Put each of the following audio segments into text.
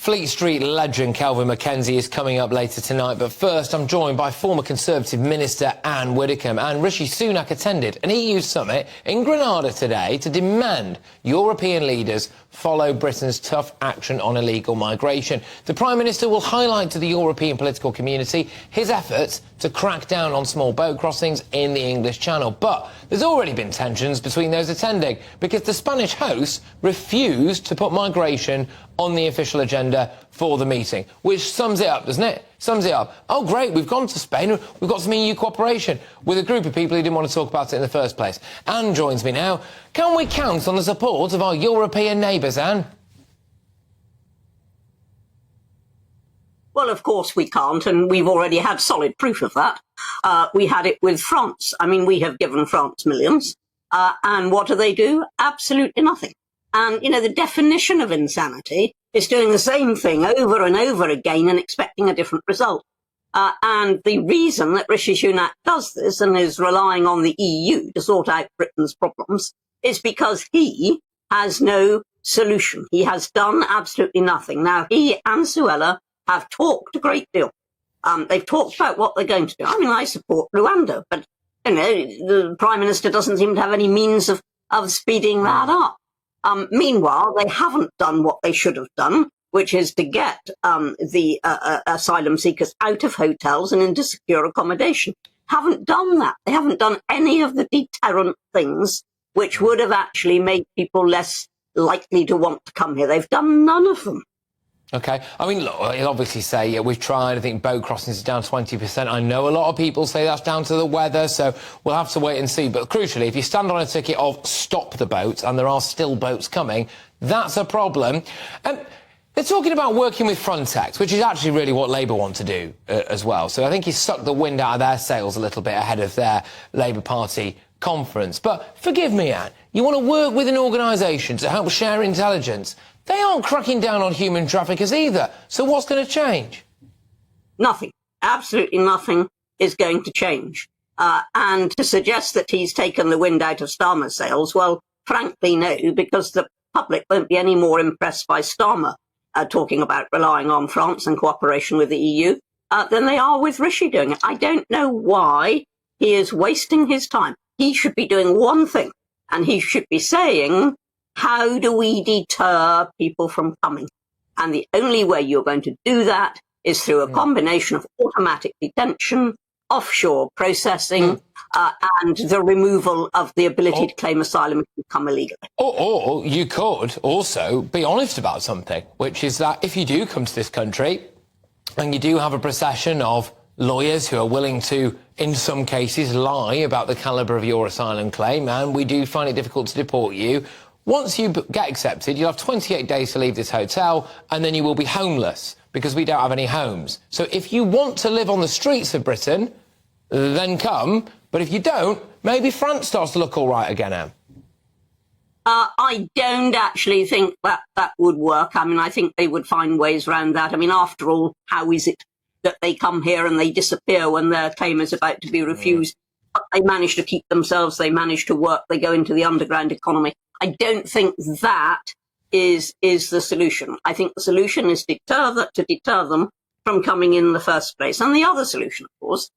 Fleet Street legend Kelvin Mackenzie is coming up later tonight, but first I'm joined by former Conservative Minister Anne Widdecombe, and Rishi Sunak attended an EU summit in Grenada today to demand European leaders follow Britain's tough action on illegal migration. The Prime Minister will highlight to the European political community his efforts to crack down on small boat crossings in the English Channel. But there's already been tensions between those attending because the Spanish hosts refused to put migration on the official agenda for the meeting, which sums it up, doesn't it? Sums it up. Oh, great, we've gone to Spain, we've got some EU cooperation with a group of people who didn't want to talk about it in the first place. Anne joins me now. Can we count on the support of our European neighbours, Anne? Well, of course we can't, and we've already had solid proof of that. We had it with France. I mean, we have given France millions. And what do? Absolutely nothing. And, you know, the definition of insanity is doing the same thing over and over again and expecting a different result. And the reason that Rishi Sunak does this and is relying on the EU to sort out Britain's problems is because he has no solution. He has done absolutely nothing. Now, he and Suella have talked a great deal. They've talked about what they're going to do. I mean, I support Rwanda, but, you know, the Prime Minister doesn't seem to have any means of speeding that up. Meanwhile, they haven't done what they should have done, which is to get the asylum seekers out of hotels and into secure accommodation. Haven't done that. They haven't done any of the deterrent things which would have actually made people less likely to want to come here. They've done none of them. OK. I mean, look, he'll obviously say, yeah, we've tried. I think boat crossings are down 20%. I know a lot of people say that's down to the weather, so we'll have to wait and see. But crucially, if you stand on a ticket of stop the boats, and there are still boats coming, that's a problem. They're talking about working with Frontex, which is actually really what Labour want to do as well. So I think he's sucked the wind out of their sails a little bit ahead of their Labour Party conference. But forgive me, Anne, you want to work with an organisation to help share intelligence. They aren't cracking down on human traffickers either. So what's going to change? Nothing. Absolutely nothing is going to change. And to suggest that he's taken the wind out of Starmer's sails, well, frankly, no, because the public won't be any more impressed by Starmer talking about relying on France and cooperation with the EU than they are with Rishi doing it. I don't know why he is wasting his time. He should be doing one thing, and he should be saying, how do we deter people from coming? And the only way you're going to do that is through a combination of automatic detention, offshore processing, and the removal of the ability to claim asylum if you come illegally. Or you could also be honest about something, which is that if you do come to this country and you do have a procession of lawyers who are willing to, in some cases, lie about the calibre of your asylum claim, and we do find it difficult to deport you, once you get accepted, you'll have 28 days to leave this hotel, and then you will be homeless, because we don't have any homes. So if you want to live on the streets of Britain, then come. But if you don't, maybe France starts to look all right again, Anne. I don't actually think that would work. I mean, I think they would find ways around that. I mean, after all, how is it that they come here and they disappear when their claim is about to be refused? They manage to keep themselves, they manage to work, they go into the underground economy. I don't think that is the solution. I think the solution is to deter them from coming in the first place. And the other solution, of course,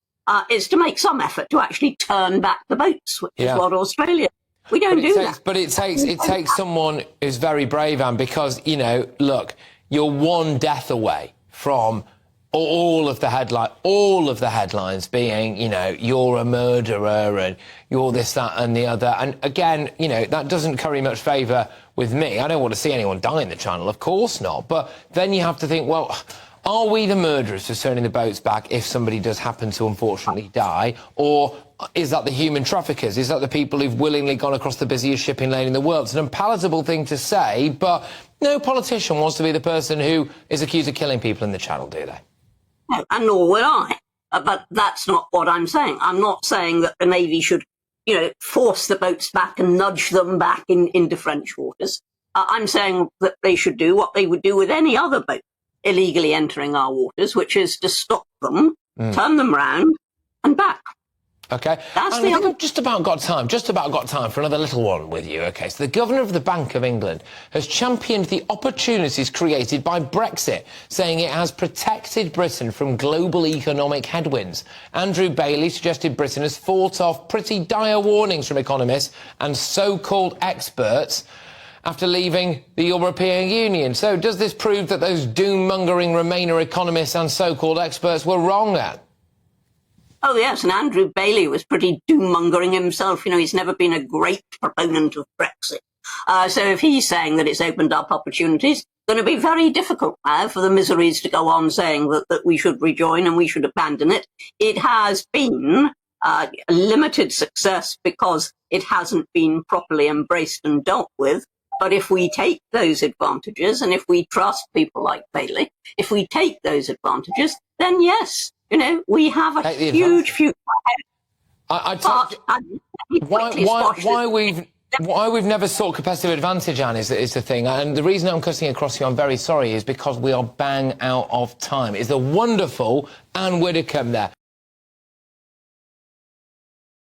is to make some effort to actually turn back the boats, which is what Australia. We don't do that. But it takes someone who's very brave, Anne, because, you know, look, you're one death away from all of the headlines being, you know, you're a murderer and you're this, that and the other. And again, you know, that doesn't curry much favour with me. I don't want to see anyone die in the Channel, of course not. But then you have to think, well, are we the murderers for turning the boats back if somebody does happen to unfortunately die? Or is that the human traffickers? Is that the people who've willingly gone across the busiest shipping lane in the world? It's an unpalatable thing to say, but no politician wants to be the person who is accused of killing people in the Channel, do they? No, and nor would I. But that's not what I'm saying. I'm not saying that the Navy should, you know, force the boats back and nudge them back into French waters. I'm saying that they should do what they would do with any other boat illegally entering our waters, which is to stop them, turn them round and back. OK. That's And I think I've just about got time for another little one with you. OK, so the Governor of the Bank of England has championed the opportunities created by Brexit, saying it has protected Britain from global economic headwinds. Andrew Bailey suggested Britain has fought off pretty dire warnings from economists and so-called experts after leaving the European Union. So does this prove that those doom-mongering Remainer economists and so-called experts were wrong, Anne? Oh, yes, and Andrew Bailey was pretty doom-mongering himself. You know, he's never been a great proponent of Brexit. So if he's saying that it's opened up opportunities, it's going to be very difficult for the miseries to go on saying that we should rejoin and we should abandon it. It has been a limited success because it hasn't been properly embraced and dealt with. But if we take those advantages, and if we trust people like Bailey, if we take those advantages, then yes, you know, we have a huge future. Why we've never sought competitive advantage, Anne, is the thing. And the reason I'm cutting across you, I'm very sorry, is because we are bang out of time. It's the wonderful Anne Widdecombe there.